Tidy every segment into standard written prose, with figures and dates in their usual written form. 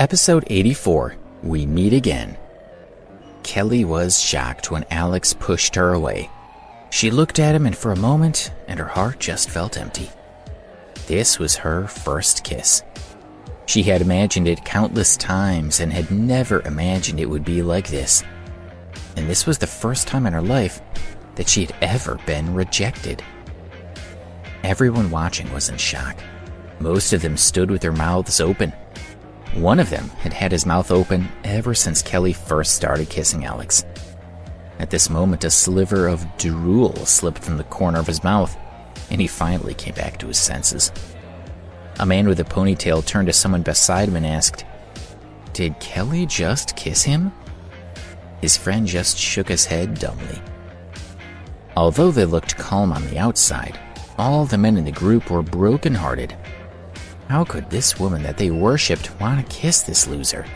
Episode 84, We Meet Again. Kelly was shocked when Alex pushed her away. She looked at him, and for a moment, and her heart just felt empty. This was her first kiss. She had imagined it countless times and had never imagined it would be like this. And this was the first time in her life that she had ever been rejected. Everyone watching was in shock. Most of them stood with their mouths open. One of them had had his mouth open ever since Kelly first started kissing Alex. At this moment, a sliver of drool slipped from the corner of his mouth, and he finally came back to his senses. A man with a ponytail turned to someone beside him and asked, "Did Kelly just kiss him?" His friend just shook his head dumbly. Although they looked calm on the outside, all the men in the group were brokenhearted. How could this woman that they worshipped want to kiss this loser?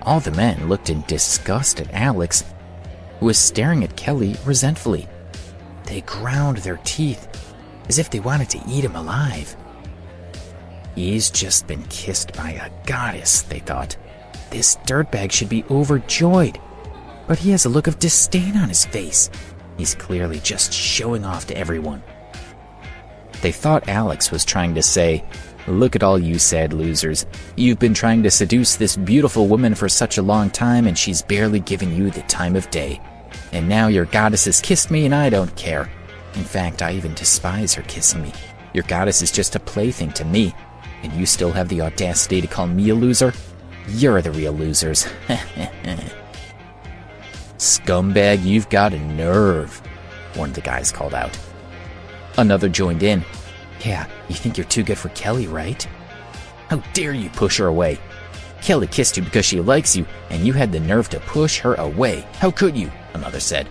All the men looked in disgust at Alex, who was staring at Kelly resentfully. They ground their teeth as if they wanted to eat him alive. He's just been kissed by a goddess, they thought. This dirtbag should be overjoyed, but he has a look of disdain on his face. He's clearly just showing off to everyone. They thought Alex was trying to say, "Look at all you sad losers. You've been trying to seduce this beautiful woman for such a long time, and she's barely given you the time of day. And now your goddess has kissed me, and I don't care. In fact, I even despise her kissing me. Your goddess is just a plaything to me, and you still have the audacity to call me a loser? You're the real losers." "Scumbag, you've got a nerve," one of the guys called out. Another joined in. "Yeah, you think you're too good for Kelly, right? How dare you push her away? Kelly kissed you because she likes you, and you had the nerve to push her away. How could you?" another said.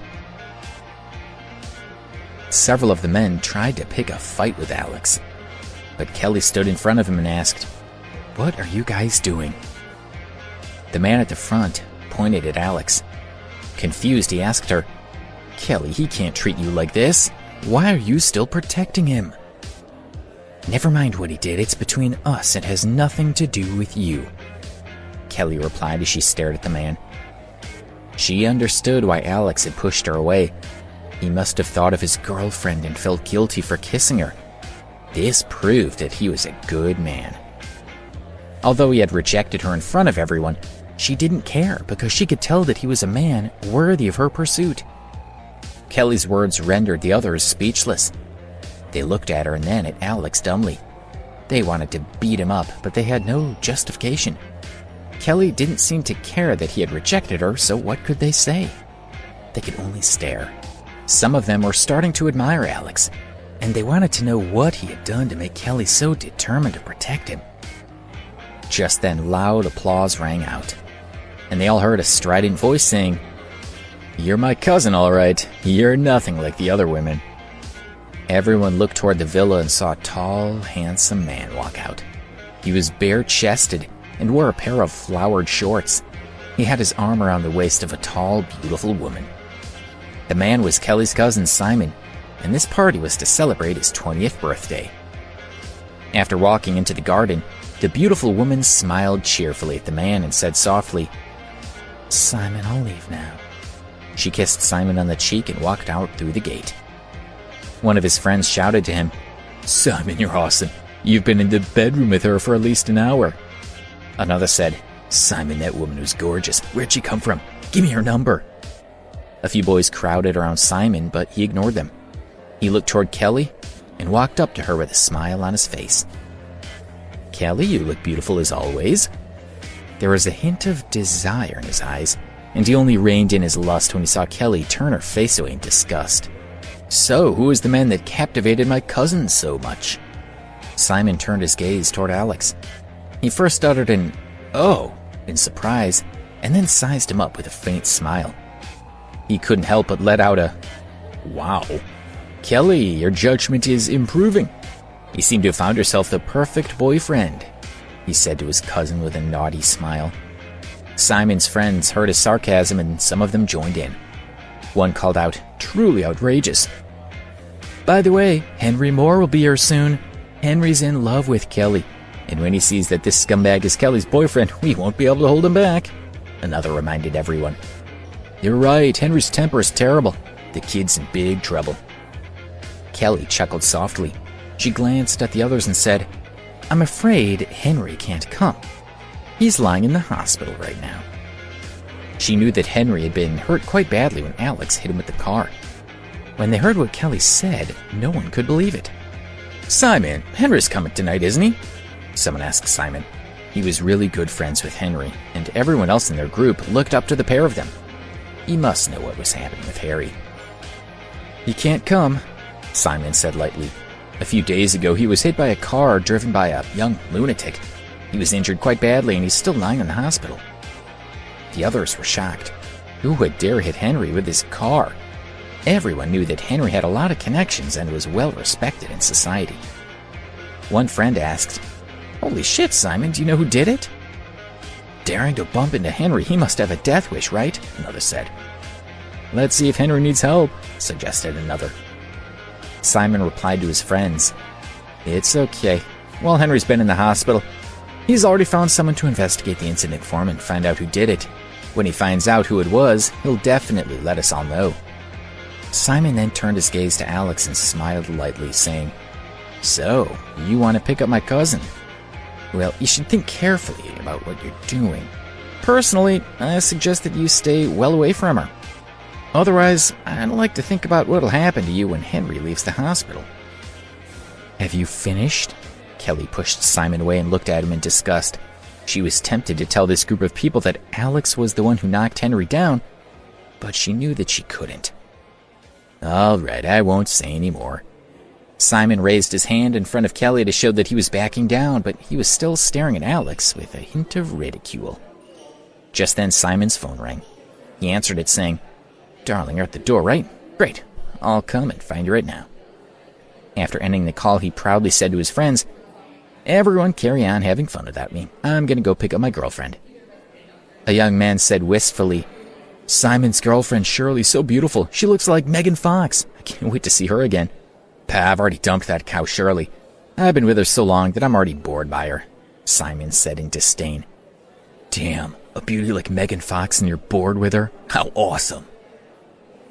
Several of the men tried to pick a fight with Alex, but Kelly stood in front of him and asked, "What are you guys doing?" The man at the front pointed at Alex. Confused, he asked her, "Kelly, he can't treat you like this. Why are you still protecting him?" "Never mind what he did. It's between us. It has nothing to do with you," Kelly replied as she stared at the man. She understood why Alex had pushed her away. He must have thought of his girlfriend and felt guilty for kissing her. This proved that he was a good man. Although he had rejected her in front of everyone, she didn't care because she could tell that he was a man worthy of her pursuit. Kelly's words rendered the others speechless. They looked at her and then at Alex dumbly. They wanted to beat him up, but they had no justification. Kelly didn't seem to care that he had rejected her, so what could they say? They could only stare. Some of them were starting to admire Alex, and they wanted to know what he had done to make Kelly so determined to protect him. Just then, loud applause rang out, and they all heard a strident voice saying, "You're my cousin, all right. You're nothing like the other women." Everyone looked toward the villa and saw a tall, handsome man walk out. He was bare-chested and wore a pair of flowered shorts. He had his arm around the waist of a tall, beautiful woman. The man was Kelly's cousin, Simon, and this party was to celebrate his 20th birthday. After walking into the garden, the beautiful woman smiled cheerfully at the man and said softly, "Simon, I'll leave now." She kissed Simon on the cheek and walked out through the gate. One of his friends shouted to him, "Simon, you're awesome. You've been in the bedroom with her for at least an hour." Another said, "Simon, that woman was gorgeous. Where'd she come from? Give me her number." A few boys crowded around Simon, but he ignored them. He looked toward Kelly and walked up to her with a smile on his face. "Kelly, you look beautiful as always." There was a hint of desire in his eyes, and he only reined in his lust when he saw Kelly turn her face away in disgust. "So, who is the man that captivated my cousin so much?" Simon turned his gaze toward Alex. He first uttered an "oh" in surprise, and then sized him up with a faint smile. He couldn't help but let out a "wow." "Kelly, your judgment is improving. You seem to have found yourself the perfect boyfriend," he said to his cousin with a naughty smile. Simon's friends heard his sarcasm, and some of them joined in. One called out, "Truly outrageous." "By the way, Henry Moore will be here soon. Henry's in love with Kelly. And when he sees that this scumbag is Kelly's boyfriend, we won't be able to hold him back, another reminded everyone. You're right, Henry's temper is terrible. The kid's in big trouble. Kelly chuckled softly. She glanced at the others and said, I'm afraid Henry can't come. He's lying in the hospital right now. She knew that Henry had been hurt quite badly when Alex hit him with the car. When they heard what Kelly said, no one could believe it. Simon, Henry's coming tonight, isn't he? Someone asked Simon. He was really good friends with Henry, and everyone else in their group looked up to the pair of them. He must know what was happening with Harry. He can't come, Simon said lightly. A few days ago, he was hit by a car driven by a young lunatic. He was injured quite badly, and he's still lying in the hospital. The others were shocked. Who would dare hit Henry with his car? Everyone knew that Henry had a lot of connections and was well respected in society. One friend asked, Holy shit, Simon, do you know who did it? Daring to bump into Henry, he must have a death wish, right? Another said. Let's see if Henry needs help, suggested another. Simon replied to his friends, It's okay. While Henry's been in the hospital, he's already found someone to investigate the incident for him and find out who did it. When he finds out who it was, he'll definitely let us all know. Simon then turned his gaze to Alex and smiled lightly, saying, So, you want to pick up my cousin? Well, you should think carefully about what you're doing. Personally, I suggest that you stay well away from her. Otherwise, I'd like to think about what'll happen to you when Henry leaves the hospital. Have you finished? Kelly pushed Simon away and looked at him in disgust. She was tempted to tell this group of people that Alex was the one who knocked Henry down, but she knew that she couldn't. All right, I won't say any more. Simon raised his hand in front of Kelly to show that he was backing down, but he was still staring at Alex with a hint of ridicule. Just then Simon's phone rang. He answered it saying, Darling, you're at the door, right? Great. I'll come and find you right now. After ending the call, he proudly said to his friends, Everyone carry on having fun without me. I'm going to go pick up my girlfriend. A young man said wistfully, Simon's girlfriend Shirley's so beautiful. She looks like Megan Fox. I can't wait to see her again. Pa, I've already dumped that cow Shirley. I've been with her so long that I'm already bored by her, Simon said in disdain. Damn, a beauty like Megan Fox and you're bored with her? How awesome.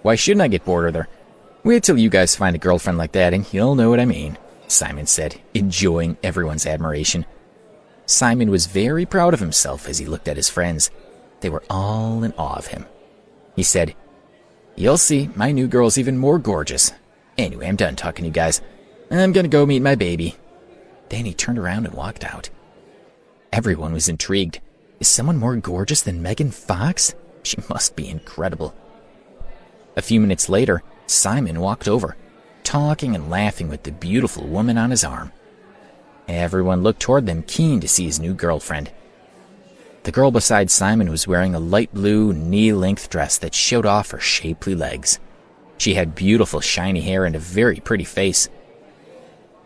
Why shouldn't I get bored with her? Wait till you guys find a girlfriend like that and you'll know what I mean, Simon said, enjoying everyone's admiration. Simon was very proud of himself as he looked at his friends. They were all in awe of him. He said, You'll see, my new girl's even more gorgeous. Anyway, I'm done talking to you guys. I'm gonna go meet my baby. Then he turned around and walked out. Everyone was intrigued. Is someone more gorgeous than Megan Fox? She must be incredible. A few minutes later, Simon walked over, talking and laughing with the beautiful woman on his arm. Everyone looked toward them, keen to see his new girlfriend. The girl beside Simon was wearing a light blue, knee-length dress that showed off her shapely legs. She had beautiful, shiny hair and a very pretty face.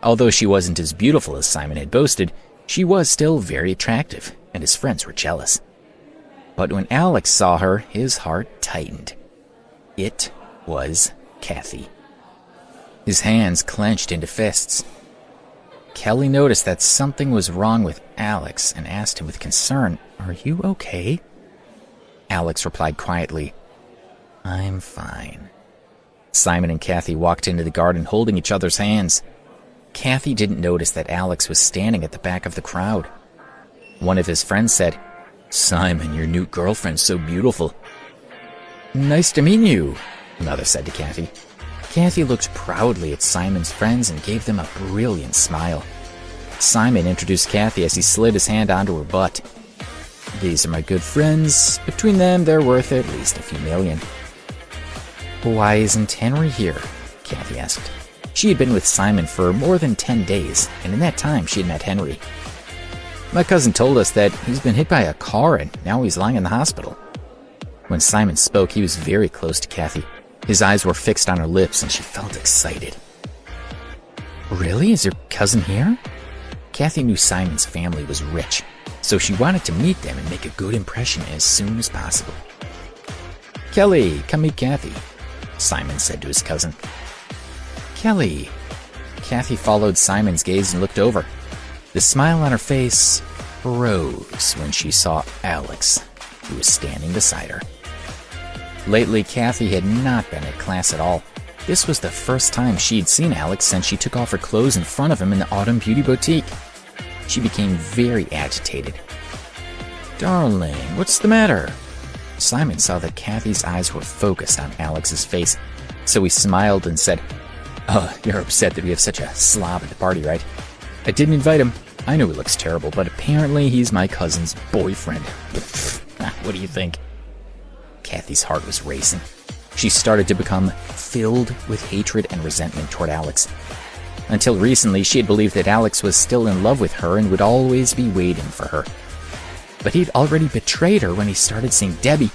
Although she wasn't as beautiful as Simon had boasted, she was still very attractive, and his friends were jealous. But when Alex saw her, his heart tightened. It was Kathy. His hands clenched into fists. Kelly noticed that something was wrong with Alex and asked him with concern, Are you okay? Alex replied quietly, I'm fine. Simon and Kathy walked into the garden holding each other's hands. Kathy didn't notice that Alex was standing at the back of the crowd. One of his friends said, Simon, your new girlfriend's so beautiful. Nice to meet you, another said to Kathy. Kathy looked proudly at Simon's friends and gave them a brilliant smile. Simon introduced Kathy as he slid his hand onto her butt. These are my good friends. Between them, they're worth at least a few million. Why isn't Henry here? Kathy asked. She had been with Simon for more than 10 days, and in that time she had met Henry. My cousin told us that he's been hit by a car and now he's lying in the hospital. When Simon spoke, he was very close to Kathy. His eyes were fixed on her lips and she felt excited. Really? Is your cousin here? Kathy knew Simon's family was rich, so she wanted to meet them and make a good impression as soon as possible. Kelly, come meet Kathy, Simon said to his cousin. Kelly. Kathy followed Simon's gaze and looked over. The smile on her face froze when she saw Alex, who was standing beside her. Lately, Kathy had not been at class at all. This was the first time she'd seen Alex since she took off her clothes in front of him in the Autumn Beauty Boutique. She became very agitated. "Darling, what's the matter?" Simon saw that Kathy's eyes were focused on Alex's face, so he smiled and said, "Oh, you're upset that we have such a slob at the party, right? I didn't invite him. I know he looks terrible, but apparently he's my cousin's boyfriend." What do you think? Kathy's heart was racing. She started to become filled with hatred and resentment toward Alex. Until recently, she had believed that Alex was still in love with her and would always be waiting for her. But he'd already betrayed her when he started seeing Debbie,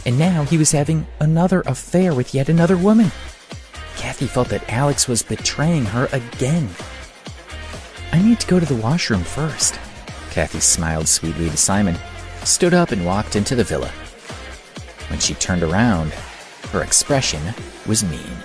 and now he was having another affair with yet another woman. Kathy felt that Alex was betraying her again. "I need to go to the washroom first." Kathy smiled sweetly to Simon, stood up and walked into the villa. When she turned around, her expression was mean.